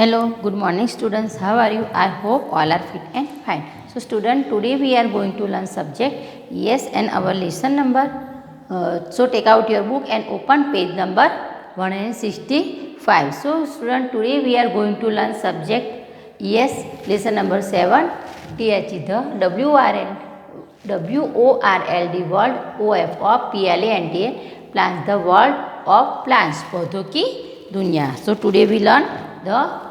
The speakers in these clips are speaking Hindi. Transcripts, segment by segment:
Hello, good morning students. How are you? I hope all are fit and fine. So student, today we are going to learn subject yes and our lesson number. So take out your book and open page number 165. So student, today we are going to learn subject yes, lesson number 7. TH the WORLD world OF of PLANTA plants the world of plants पौधों की दुनिया. So today we learn the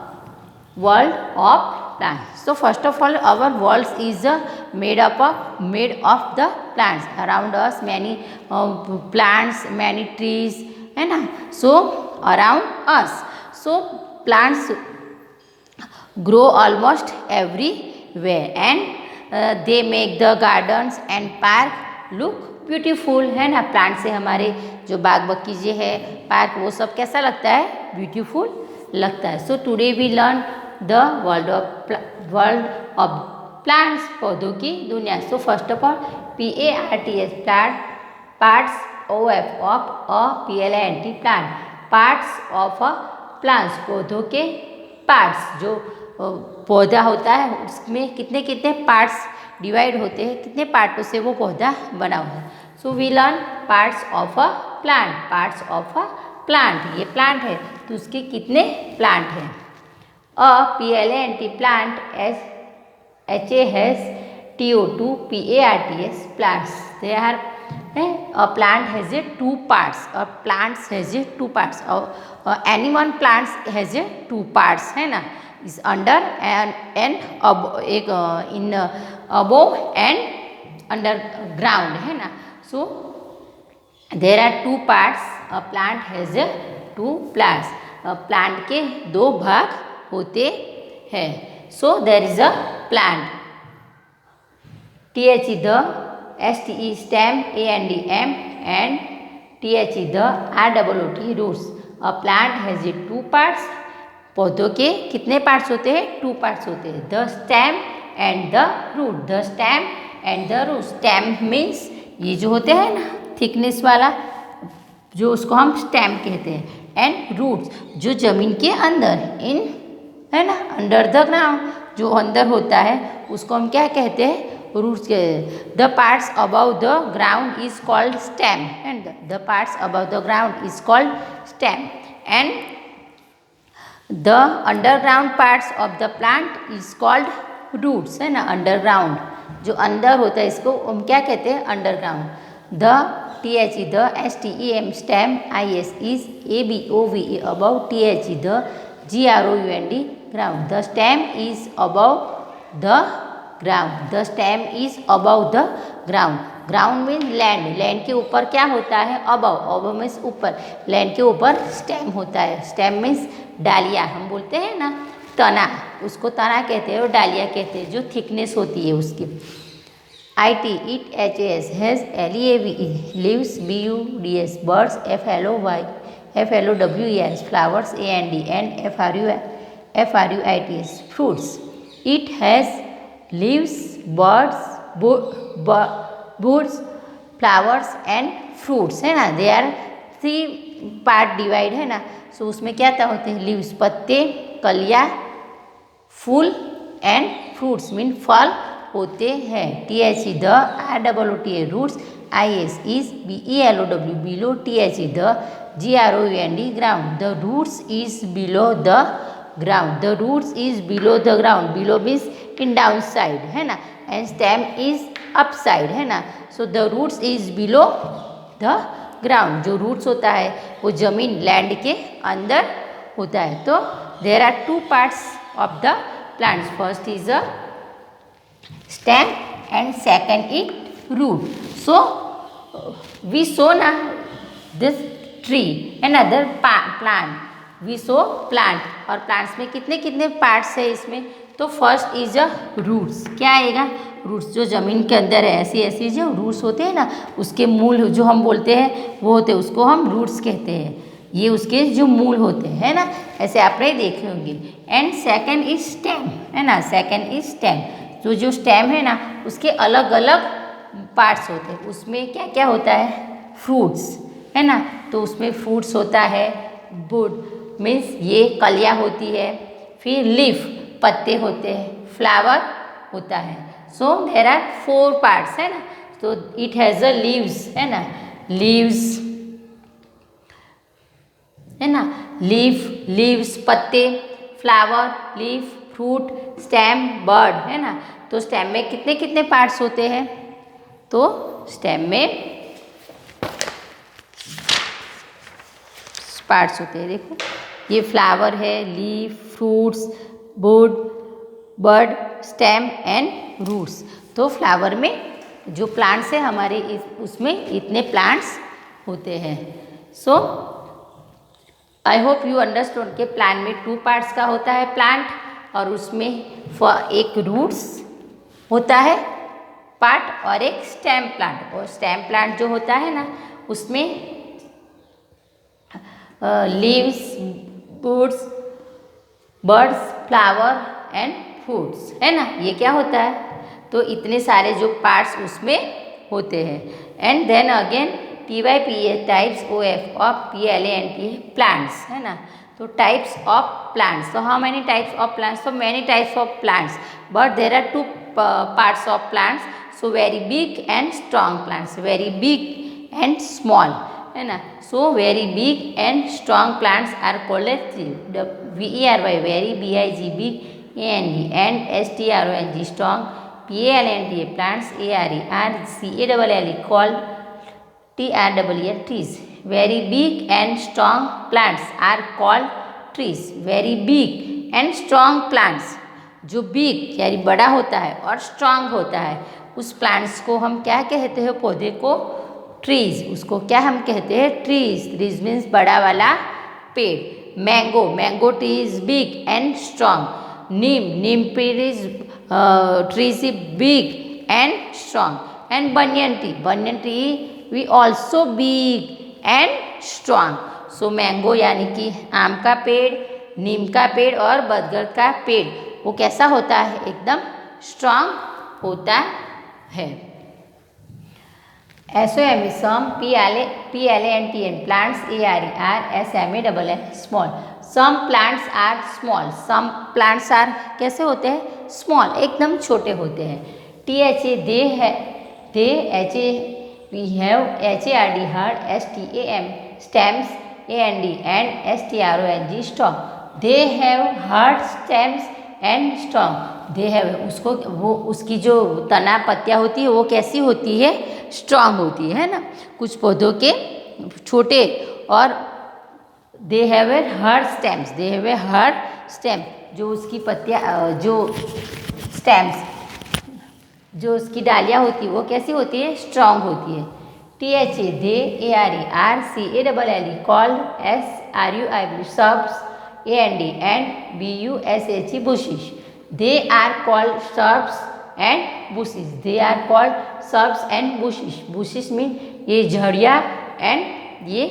world of plants. So first of all, our world is made of the plants around us. Many plants, many trees, and so around us. So plants grow almost everywhere, and they make the gardens and park look beautiful है ना. प्लांट से हमारे जो बाग बगीचे है, पार्क, वो सब कैसा लगता है? ब्यूटीफुल लगता है. So today we learn the world of plants, पौधों की दुनिया. So first of all PARTS plant, parts OF of a PLANT plant, parts of a plants, पौधों के पार्ट्स. जो पौधा होता है उसमें कितने कितने पार्ट्स डिवाइड होते हैं, कितने पार्टों से वो पौधा बना हुआ है. So we learn parts of a plant, parts of a plant. ये प्लांट है तो उसके कितने प्लांट हैं? अ PLANT प्लांट HAS TO2 PARTS plants. They are a plant has a two parts. A plants has a two parts. Any one plants has a two parts है ना. is under and above, एक in above and underground है ना. So there are two parts. A plant has a two plants. Plant के दो भाग होते हैं. So there is a plant. TH the STE stem ANDM and TH the ROOT roots. A plant has a two parts. पौधों के कितने पार्ट्स होते हैं? टू पार्ट्स होते हैं. The stem and the root. The stem and the root. Stem means ये जो होते हैं ना थिकनेस वाला, जो उसको हम स्टेम कहते हैं. एंड रूट्स जो जमीन के अंदर इन है ना, अंडर द ग्राउंड जो अंदर होता है उसको हम क्या कहते हैं? रूट्स कहते हैं. The parts above the ground is called stem and the parts above the ground is called stem. And the underground parts of the plant is called roots है ना. अंडरग्राउंड जो अंदर होता है इसको हम क्या कहते हैं? Underground. The TH the STEM stem IS is ABOVE above TH the GROUND ground. The stem is above the ground. The stem is above the ground. Ground means land. Land के ऊपर क्या होता है? अबव. अबव मीन्स ऊपर. लैंड के ऊपर स्टेम होता है. स्टेम मीन्स डालिया. हम बोलते हैं ना तना, उसको तना कहते हैं और डालिया कहते हैं, जो थिकनेस होती है उसकी. IT it HAS has LEAVE leaves BUDS birds FLOWERS flowers AND and FRUITS fruits. It has leaves birds flowers and fruits है ना. They are three part divide है ना. सो उसमें क्या क्या होते हैं? लीव्स पत्ते, कलियाँ, फूल एंड फ्रूट्स मीन फल होते हैं. TH the ROOT roots IS is BELOW below TH the GROUND ground. The roots is below the ground. The roots is below the ground. Below means in down side है ना. And stem is up side है ना. So the roots is below the ground. जो रूट्स होता है वो जमीन लैंड के अंदर होता है. तो there are two parts of the plants. First is a stem and second is root. So we saw ना this tree and other plant. We saw plant. और प्लांट्स में कितने कितने पार्ट्स है इसमें? तो फर्स्ट इज अ रूट्स. क्या आएगा? रूट्स जो ज़मीन के अंदर है, ऐसी ऐसी जो रूट्स होते हैं ना, उसके मूल जो हम बोलते हैं वो होते हैं, उसको हम रूट्स कहते हैं. ये उसके जो मूल होते हैं ना, ऐसे आपने देखे होंगे. एंड सेकंड इज स्टेम है ना. Second is stem. तो जो स्टेम है ना उसके अलग अलग पार्ट्स होते हैं. उसमें क्या क्या होता है? फ्रूट्स है ना. तो उसमें फ्रूट्स होता है. बुड मीन्स ये कलियाँ होती है. फिर लीफ पत्ते होते हैं, फ्लावर होता है। सो देर आर 4 पार्ट्स है ना। तो इट हैज़ अ लीव्स है ना, लीव्स है ना, लीव्स पत्ते, flower, leaf, fruit, stem, bird है ना। तो स्टेम में कितने कितने पार्ट्स होते हैं? तो स्टेम में पार्ट्स होते हैं। देखो ये फ्लावर है, leaf, fruits, wood, bud, stem and roots. तो फ्लावर में जो प्लांट्स है हमारे उसमें इतने प्लांट्स होते हैं। सो आई होप यू अंडरस्टैंड के प्लांट में 2 पार्ट्स का होता है प्लांट, और उसमें एक रूट्स होता है पार्ट और एक स्टेम प्लांट। और स्टेम प्लांट जो होता है ना उसमें leaves, woods, buds, flower and fruits है ना। ये क्या होता है? तो इतने सारे जो पार्ट्स उसमें होते हैं। And then again TYPA types OF of PLANT plants है ना। तो टाइप्स ऑफ प्लांट्स, तो how many types of plants? तो many types of plants, but there are 2 parts of plants. So very big and strong plants, very big and small है ना। So very big and strong plants are called as VERY very, BIG big, AND and STRONG strong, PLANT plants, ARE called TREE trees. Very big and strong plants are called trees. Very big and strong plants, जो big यानी बड़ा होता है और strong होता है, उस plants को हम क्या कहते हैं? पौधे को trees। उसको क्या हम कहते हैं? trees। trees means बड़ा वाला पेड़। mango tree is big and strong। neem tree is big and strong। and banyan tree we also big and strong। So mango यानी कि आम का पेड़, नीम का पेड़ और बरगद का पेड़ वो कैसा होता है? एकदम स्ट्रांग होता है। SOM PLANT plants ARE small। some plants are small, some plants are कैसे होते हैं? small, एकदम छोटे होते हैं। THA we have HARD hard, STAM stems, AND and STRONG strong। they have hard stems and strong। they have उसको वो उसकी जो तना पत्तियाँ होती है वो कैसी होती है? स्ट्रांग होती है ना। कुछ पौधों के छोटे और they have a hard stems, they have a hard stem, जो उसकी पत्तियाँ जो stems जो उसकी डालियाँ होती है वो कैसी होती है? स्ट्रांग होती है। THA they ARE called SRUI shrubs, and BUSH bushes। they are called shrubs and bushes। they are called shrubs and bushes। bushes mean ये झड़िया एंड ये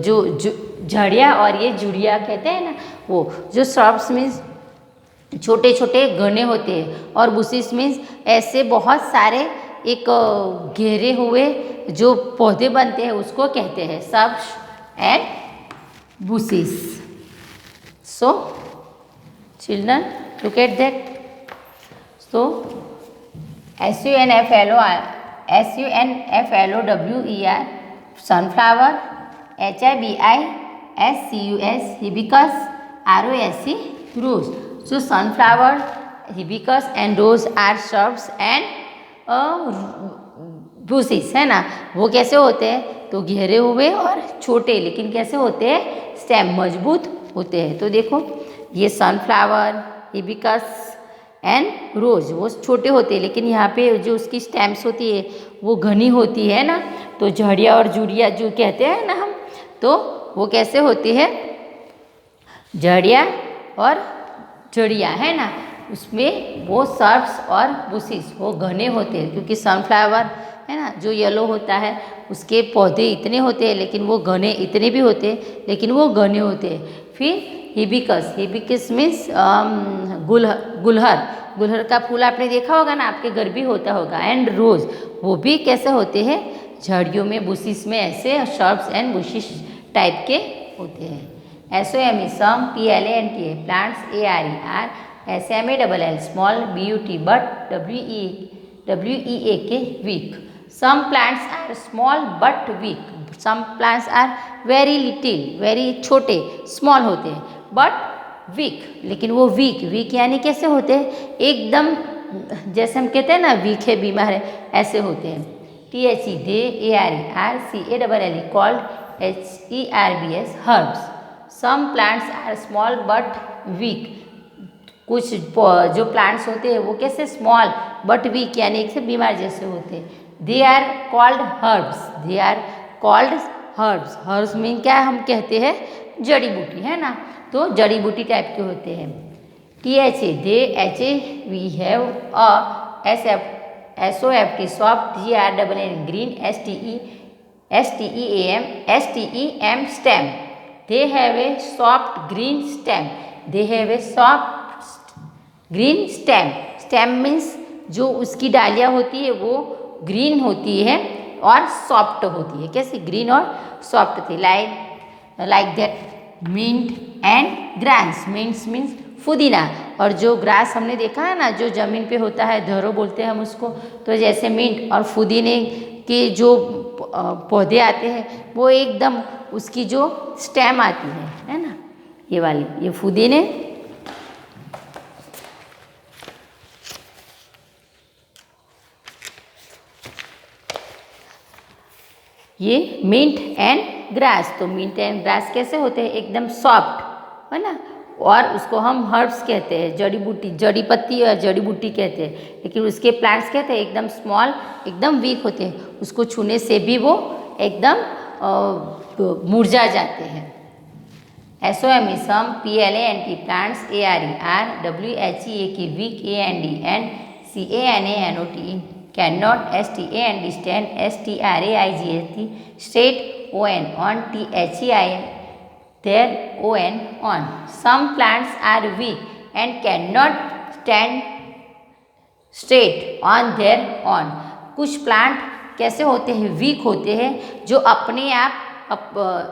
जो झड़िया और ये जुड़िया कहते हैं ना, वो जो shrubs means छोटे छोटे घने होते हैं और बुशिस मीन्स ऐसे बहुत सारे एक घेरे हुए जो पौधे बनते हैं उसको कहते हैं shrubs and bushes। So children look at that। so SUNFLOWER sunflower, HIBISCUS hibiscus, ROSE rose। so sunflower, hibiscus and rose are shrubs and bushes है ना। वो कैसे होते हैं? तो घेरे हुए और छोटे, लेकिन कैसे होते हैं? स्टेम मजबूत होते हैं। तो देखो ये सनफ्लावर, हिबिस्कस एंड रोज वो छोटे होते हैं, लेकिन यहाँ पे जो उसकी स्टेम्स होती है वो घनी होती है ना। तो झड़िया और जुड़िया जो कहते हैं ना हम, तो वो कैसे होती है? झड़िया और जड़िया है ना, उसमें वो सर्ब्स और बुशिस वो घने होते हैं, क्योंकि सनफ्लावर है ना जो येलो होता है उसके पौधे इतने होते हैं, लेकिन वो घने इतने भी होते हैं, लेकिन वो घने होते हैं। फिर हिबिस्कस मीन्स गुलहर का फूल आपने देखा होगा ना, आपके घर भी होता होगा। एंड रोज वो भी कैसे होते हैं? झड़ियों में, बुशिस में, ऐसे शर्ब्स एंड बुशिस टाइप के होते हैं। SOME some, PLANTA plants, ARE SMALL small, BUT but, WEAK weak. Some plants are small but weak. Some plants are very little, very छोटे, small होते हैं, but वीक, लेकिन वो वीक यानी कैसे होते हैं, एकदम जैसे हम कहते हैं ना वीक है, बीमार है, ऐसे होते हैं. THE they, ARE CALLE called HERBs herbs. Some plants are small but weak. कुछ जो प्लांट्स होते हैं वो कैसे स्मॉल बट वीक यानी एक से बीमार जैसे होते हैं. They are called herbs. Herbs mean क्या हम कहते हैं, जड़ी बूटी, है ना, तो जड़ी बूटी टाइप के होते हैं. THA they, HA we have a, SOFT soft, GRAN green, STEM stem. They have a soft green stem. They have a soft green stem. Stem means जो उसकी डालियाँ होती है वो ग्रीन होती है और सॉफ्ट होती है. कैसे ग्रीन और सॉफ्ट थी. Like that mint and grass. Mints means पुदीना, और जो ग्रास हमने देखा है ना जो ज़मीन पे होता है, धरो बोलते हैं हम उसको, तो जैसे मिंट और पुदीने के जो पौधे आते हैं वो एकदम उसकी जो स्टेम आती है ना, ये वाली, ये पुदीने, ये मिंट एंड ग्रास. तो मिंट एंड ग्रास कैसे होते हैं, एकदम सॉफ्ट, है ना, और उसको हम हर्ब्स कहते हैं, जड़ी बूटी, जड़ी पत्ती और जड़ी बूटी कहते हैं. लेकिन उसके प्लांट्स कहते हैं एकदम स्मॉल, एकदम वीक होते हैं, उसको छूने से भी वो एकदम मुरझा जाते हैं. SOME some, PLANT plants, ARE WHEAK weak, AND and CANANOT cannot, STAND stand, STRAIGST straight, on THEIM their on. Some plants are weak and cannot stand straight on their own. कुछ प्लांट कैसे होते हैं, वीक होते हैं, जो अपने आप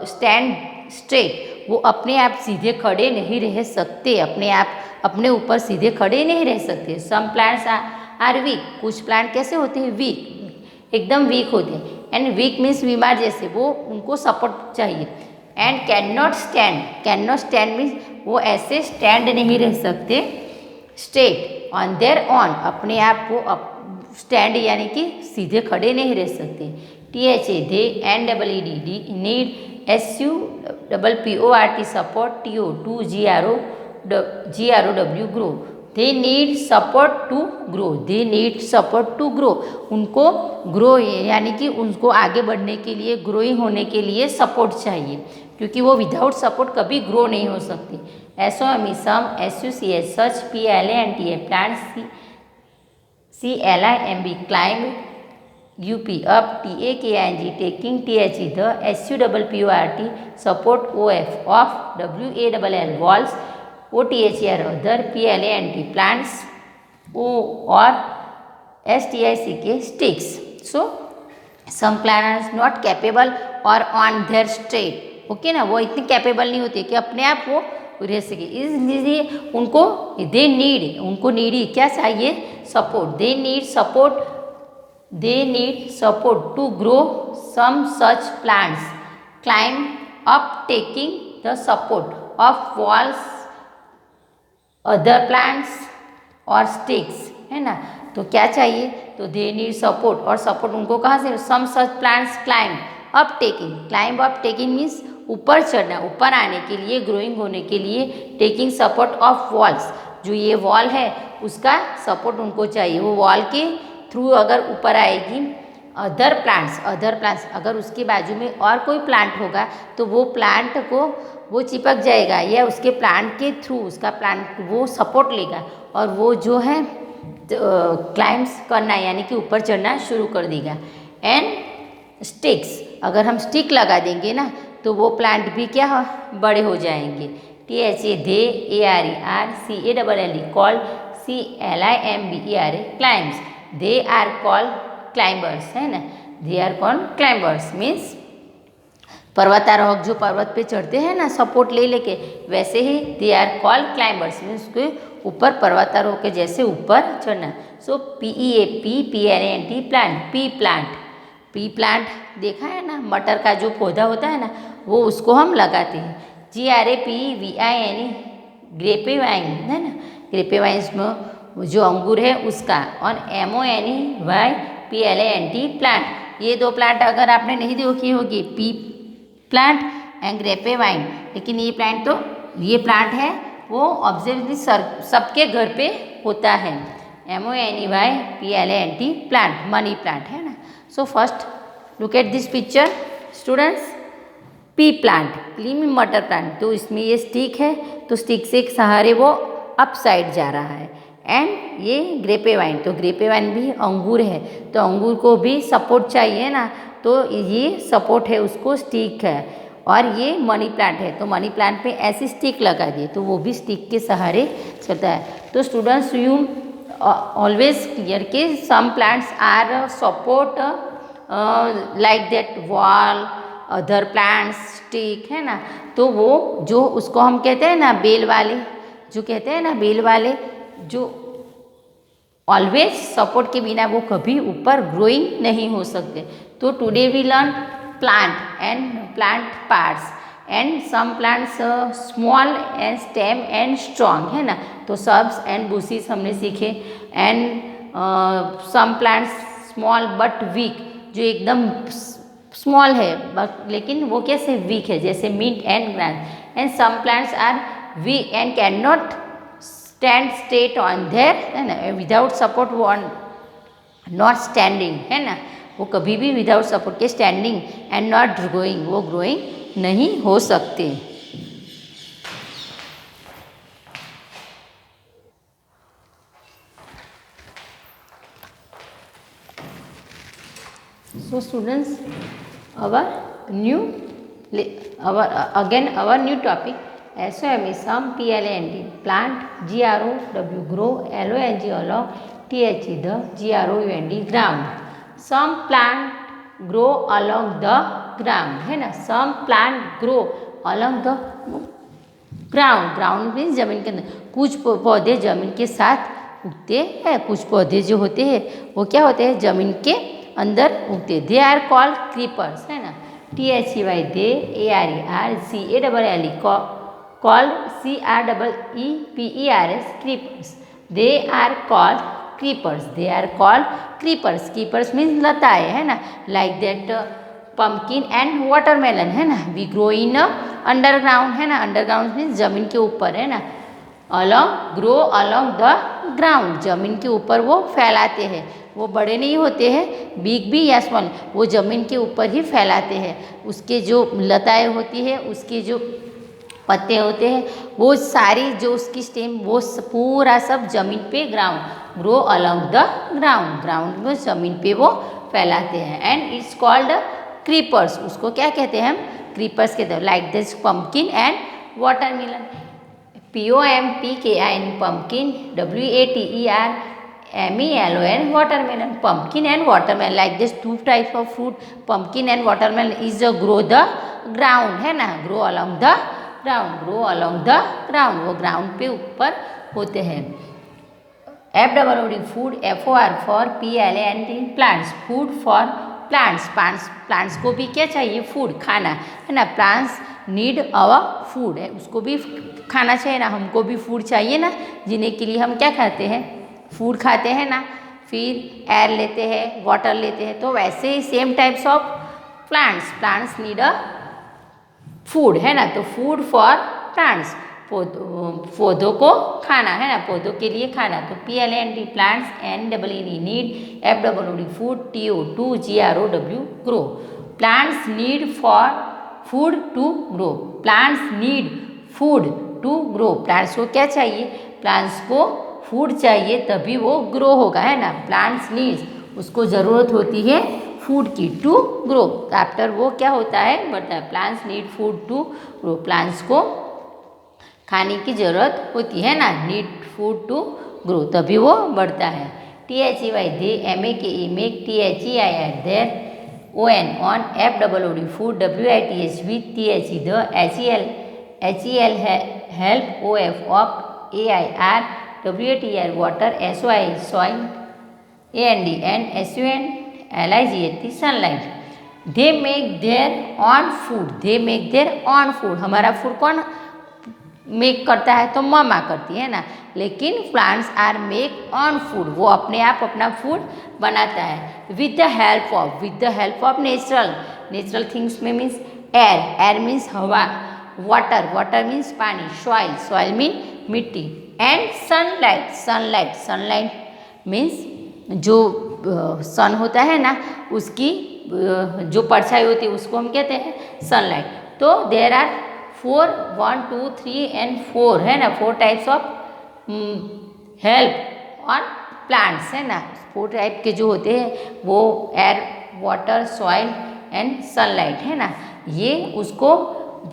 स्टैंड स्ट्रेट, वो अपने आप सीधे खड़े नहीं रह सकते, अपने आप अपने ऊपर सीधे खड़े नहीं रह सकते. Some plants are weak. कुछ प्लांट कैसे होते हैं, वीक, एकदम वीक होते हैं. एंड वीक मीन्स बीमार जैसे, वो उनको सपोर्ट चाहिए. And can not stand means वो ऐसे स्टैंड नहीं रह सकते. स्ट्रेट, ऑन देयर ऑन, अपने आप को स्टैंड यानी कि सीधे खड़े नहीं रह सकते. THA they, NEED need, SUPPORT support, TO2 GROW grow. They need support to grow. उनको ग्रो यानी कि उनको आगे बढ़ने के लिए, ग्रोइंग होने के लिए सपोर्ट चाहिए, क्योंकि वो विदाउट सपोर्ट कभी ग्रो नहीं हो सकती. SOME some, SUCH such, PLANTA plants, CLIMB climb, UP up, TAKING taking, THE the, SUPPORT support, OF WALL walls, OTHER other, PLANT plants, O or STICK sticks. So some plants are not capable or on their straight. Okay ना, वो इतनी कैपेबल नहीं होती कि अपने आप वो रह सके, इसलिए उनको उनको नीड क्या चाहिए, support. They need support to grow. Some such plants climb up taking the support of walls, other plants और स्टिक्स, है ना. तो क्या चाहिए, तो दे नीड सपोर्ट, और सपोर्ट उनको कहाँ से, some such plants climb up taking means ऊपर चढ़ना, ऊपर आने के लिए, ग्रोइंग होने के लिए. टेकिंग सपोर्ट ऑफ वॉल्स, जो ये वॉल है उसका सपोर्ट उनको चाहिए, वो वॉल के थ्रू अगर ऊपर आएगी. अदर प्लांट्स अगर उसके बाजू में और कोई प्लांट होगा तो वो प्लांट को वो चिपक जाएगा, या उसके प्लांट के थ्रू उसका प्लांट वो सपोर्ट लेगा, और वो जो है क्लाइम्स करना यानी कि ऊपर चढ़ना शुरू कर देगा. एंड स्टिक्स, अगर हम स्टिक लगा देंगे ना तो वो प्लांट भी क्या बड़े हो जाएंगे. THA they, ARE called, CLIMBERA climbs. They are called climbers, है ना. They are called climbers means पर्वतारोहक जो पर्वत पे चढ़ते हैं ना सपोर्ट ले लेके, वैसे ही they are called climbers, means के ऊपर पर्वतारोहक के जैसे ऊपर चढ़ना। So PEAP plant, pea plant देखा है ना, मटर का जो पौधा होता है ना वो उसको हम लगाते हैं। GRAPEVINE ग्रेपेवाइन है ना, ग्रेपेवाइन्स में जो अंगूर है उसका। और MONEYPLANT प्लांट, ये दो प्लांट अगर आपने नहीं देखी होगी, पी प्लांट एंड ग्रेपेवाइन, लेकिन ये प्लांट तो ये प्लांट है वो ऑब्जर्वली सबके घर पे होता है। MONEYPLANT प्लांट, मनी प्लांट है ना। So first look at this picture students. P plant, P में मटर प्लांट, तो इसमें ये स्टिक है तो स्टिक से एक सहारे वो अप साइड जा रहा है। एंड ये ग्रेपेवाइन, तो ग्रेपेवाइन भी अंगूर है तो अंगूर को भी सपोर्ट चाहिए ना, तो ये सपोर्ट है उसको, स्टिक है। और ये मनी प्लांट है तो मनी प्लांट पे ऐसी स्टिक लगा दिए तो वो भी स्टिक के सहारे चलता है। तो स्टूडेंट्स यू ऑलवेज क्लियर के some plants are support like that wall, other plants stick है ना। तो वो जो उसको हम कहते हैं ना बेल वाले, जो कहते हैं ना बेल वाले, जो ऑलवेज सपोर्ट के बिना वो कभी ऊपर ग्रोइंग नहीं हो सकते। तो today we learn plant and plant parts and some plants small and stem and strong है ना, तो सब्स एंड बुशीज हमने सीखे। And some plants small but weak, जो एकदम स्मॉल है बट लेकिन वो कैसे वीक है, जैसे mint and grass. And some plants are weak and can not stand straight on their है ना, विदाउट सपोर्ट वो नॉट स्टैंडिंग है ना, वो कभी भी विदाउट सपोर्ट के स्टैंडिंग एंड नॉट ग्रोइंग, वो ग्रोइंग नहीं हो सकते। So students, our new topic SOME, some PLANT plant, GROW grow, LONG along, THE the, GROUND ground. Some plant grow along the ground है ना, some plant grow along the ground, ground means जमीन के अंदर। कुछ पौधे जमीन के साथ उगते हैं, कुछ पौधे जो होते हैं वो क्या होते हैं जमीन के अंदर उगते। दे आर कॉल्ड क्रीपर्स है ना, THEY they, ARERCALLE called CREEPERS creepers. They are called creepers, they are called creepers, creepers means लताएं है ना, like that pumpkin and watermelon है ना, वी ग्रो इन अंडरग्राउंड है ना, अंडरग्राउंड मीन्स जमीन के ऊपर है ना। Along, grow along the ground, जमीन के ऊपर वो फैलाते हैं, वो बड़े नहीं होते हैं, बिग भी या स्मॉल, वो ज़मीन के ऊपर ही फैलाते हैं। उसके जो लताएं होती है, उसके जो पत्ते होते हैं, वो सारी जो उसकी स्टेम वो पूरा सब ज़मीन पे ground, grow along the ground, ground में ज़मीन पे वो फैलाते हैं। एंड इट्स कॉल्ड क्रीपर्स, उसको क्या कहते हैं हम, क्रीपर्स कहते हैं। Like this pumpkin and watermelon, POMPKIN pumpkin, WATERMELON watermelon, pumpkin and watermelon, like this two types of fruit, pumpkin and watermelon is a grow the ground है ना, grow along the ground, grow along the ground, वो ground पे ऊपर होते हैं। FOOD, food, FOR for PLANT plants, food for plants, plants को भी क्या चाहिए, फूड, खाना है ना, प्लांट्स नीड आवर फूड है, उसको भी खाना चाहिए ना, हमको भी फूड चाहिए ना, जीने के लिए हम क्या खाते हैं, फूड खाते हैं ना, फिर एयर लेते हैं, वाटर लेते हैं, तो वैसे ही same types of plants need a food है ना, तो फूड फॉर प्लांट्स, पौधों को खाना है ना, पौधों के लिए खाना, तो PLANT plants, NEED need, FOOD food, TO2 GROW grow, plants need for food to grow, plants need food to grow, plants को क्या चाहिए, प्लांट्स को फूड चाहिए तभी वो ग्रो होगा है ना, प्लांट्स नीड्स, उसको ज़रूरत होती है फूड की, टू ग्रो, आफ्टर वो क्या होता है, बढ़ता है, plants need food to grow, plants को खाने की ज़रूरत होती है ना, नीड फूड टू ग्रो, तभी वो बढ़ता है। THEY they, MAKE make, THEIR their, ON on, FOOD food, WITH with THE the, HEL help, OF of, AIR WATR water, SOI soil, and SUN LIGHT sunlight. They make their own food. हमारा फूड कौन मेक करता है? तो मम्मा करती है ना। लेकिन plants are make on food, वो अपने आप अपना फूड बनाता है with the help of natural things में मीन्स एयर मीन्स हवा, वाटर मीन्स पानी, सॉइल मीन मिट्टी, एंड सनलाइट मीन्स जो सन होता है ना उसकी जो परछाई होती है उसको हम कहते हैं सनलाइट। तो देयर आर 1, 2, 3 and 4 है ना, 4 types of help on plants है ना। 4 टाइप के जो होते हैं वो air, water, soil and sunlight है ना, ये उसको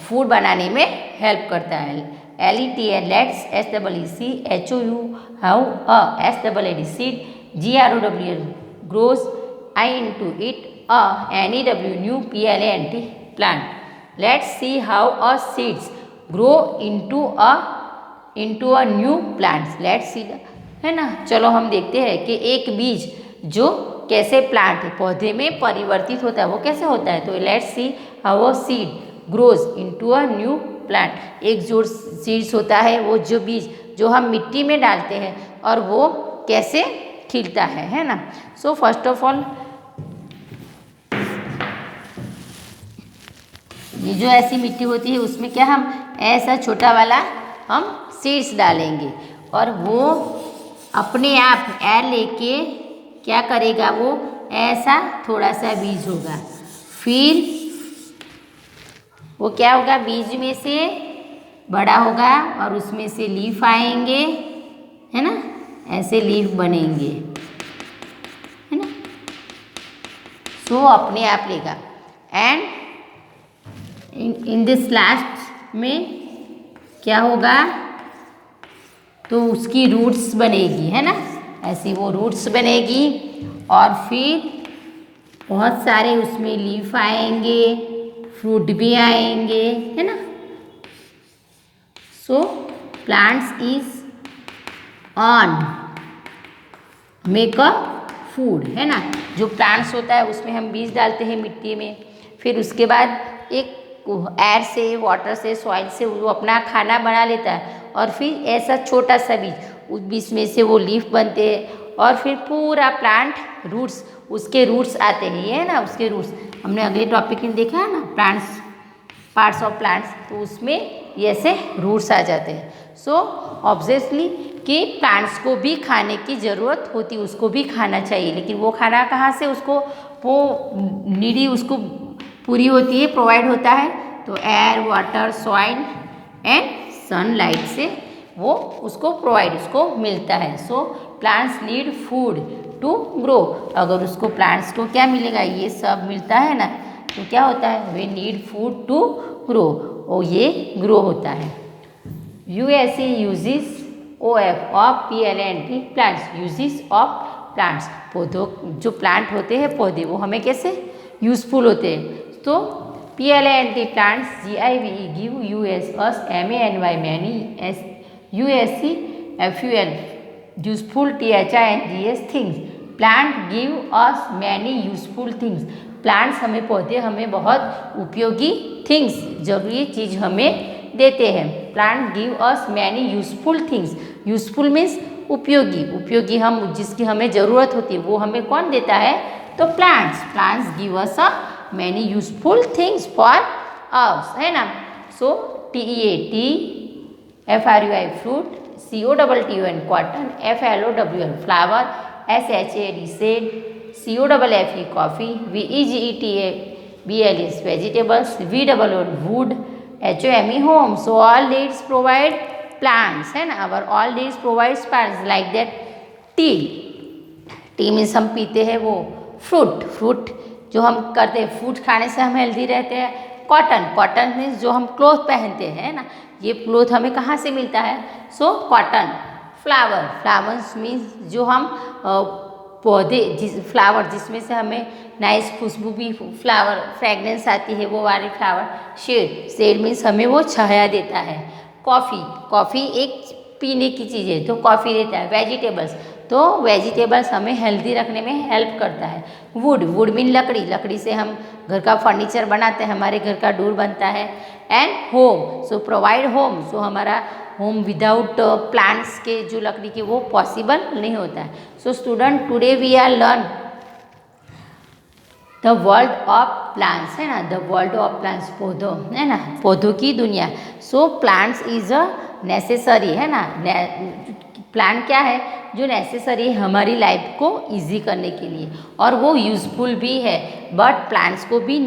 फूड बनाने में हेल्प करता है। LET let's, SEEC, HOU how, SAAD seed, GROWL grows, I into it, NEW new, PLANT plant. Let's see how a seeds grow into a new plants. Let's see है ना। चलो हम देखते हैं कि एक बीज जो कैसे प्लांट पौधे में परिवर्तित होता है वो कैसे होता है। तो let's see how a seed grows into a new plant. एक जो सीड्स होता है वो जो बीज जो हम मिट्टी में डालते हैं और वो कैसे खिलता है ना। सो फर्स्ट ऑफ ऑल ये जो ऐसी मिट्टी होती है उसमें क्या हम ऐसा छोटा वाला हम सीड्स डालेंगे और वो अपने आप एयर लेके क्या करेगा, वो ऐसा थोड़ा सा बीज होगा, फिर वो क्या होगा, बीज में से बड़ा होगा और उसमें से लीफ आएंगे है ना, ऐसे लीफ बनेंगे है ना। सो अपने आप लेगा एंड इन दिस लास्ट में क्या होगा, तो उसकी रूट्स बनेगी है ना, ऐसी वो रूट्स बनेगी और फिर बहुत सारे उसमें लीफ आएंगे, फ्रूट भी आएंगे है ना। So plants is on make a food है ना। जो प्लांट्स होता है उसमें हम बीज डालते हैं मिट्टी में, फिर उसके बाद एक एयर से, वाटर से, सॉइल से वो अपना खाना बना लेता है और फिर ऐसा छोटा सा बीज, उस बीज में से वो लीफ बनते हैं और फिर पूरा प्लांट रूट्स, उसके रूट्स आते हैं, ये है ना उसके रूट्स। हमने अगले टॉपिक में देखा है ना प्लांट्स, पार्ट्स ऑफ प्लांट्स, तो उसमें ये ऐसे रूट्स आ जाते हैं। सो ऑब्वियसली कि प्लांट्स को भी खाने की ज़रूरत होती है, उसको भी खाना चाहिए, लेकिन वो खाना कहाँ से उसको वो नीडी उसको पूरी होती है, प्रोवाइड होता है, तो air, water, soil and sunlight से वो उसको प्रोवाइड उसको मिलता है। So plants need food to grow. अगर उसको प्लांट्स को क्या मिलेगा, ये सब मिलता है ना, तो क्या होता है, वे नीड फूड टू ग्रो, और ये ग्रो होता है। USE uses OF of PLANT plants, uses of plants, पौधों जो प्लांट होते हैं पौधे वो हमें कैसे यूजफुल होते हैं। तो PLANT plants, GIVE give us MANY many, USE FUL useful, THI and GS things. Plant give us many useful things. Plants हमें पौधे हमें बहुत उपयोगी थिंग्स, जरूरी चीज़ हमें देते हैं। Plant give us many useful things, useful means उपयोगी हम जिसकी हमें ज़रूरत होती है वो हमें कौन देता है, तो plants give us a many useful things for us है ना। सो TEAT FRUI fruit, COTTON cotton, FLOWL flower, SHAD said, COFFE coffee, VEGETABLE vegetables, VOOD would, HOME home. So all needs provide plants है ना, अवर all needs provides plants like that T means हम पीते हैं वो, फ्रूट जो हम करते हैं, फ्रूट खाने से हम हेल्दी रहते हैं। कॉटन मीन्स जो हम क्लोथ पहनते हैं ना, ये क्लोथ हमें कहाँ से मिलता है, सो कॉटन। फ्लावर्स मीन्स जो हम पौधे फ्लावर जिसमें से हमें नाइस खुशबू भी फ्लावर फ्रेगनेंस आती है, वो वाले फ्लावर। शेड मीन्स हमें वो छाया देता है। कॉफ़ी एक पीने की चीज़ है, तो कॉफ़ी देता है। वेजिटेबल्स, तो वेजिटेबल्स हमें हेल्दी रखने में हेल्प करता है। वुड मीन लकड़ी से हम घर का फर्नीचर बनाते हैं, हमारे घर का डोर बनता है। And home, so provide home, so हमारा होम विदाउट प्लांट्स के जो लकड़ी के वो पॉसिबल नहीं होता है। So student, today we are learn the world of plants, है ना, द वर्ल्ड ऑफ प्लांट्स, पौधों, है ना, पौधों की दुनिया। So plants is a necessary, है ना, प्लांट क्या है, जो नेसेसरी है हमारी लाइफ को इजी करने के लिए, और वो यूज़फुल भी है। बट प्लांट्स को भी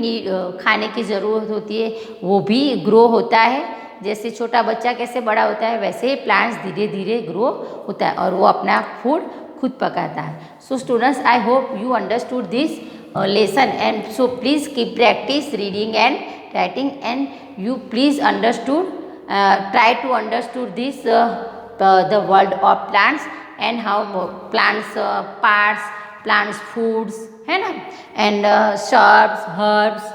खाने की ज़रूरत होती है, वो भी ग्रो होता है। जैसे छोटा बच्चा कैसे बड़ा होता है, वैसे ही प्लांट्स धीरे धीरे ग्रो होता है और वो अपना फूड खुद पकाता है। So students, I hope you understood this lesson, and so please keep practice reading and writing, and you please understood try to understood this the world of plants and how plants parts, plants foods, है ना, and shrubs, herbs,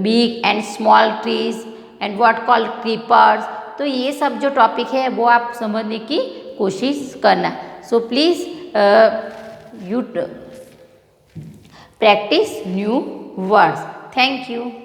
big and small trees and what called creepers। तो ये सब जो टॉपिक है वो आप समझने की कोशिश करना। So please you practice new words. Thank you.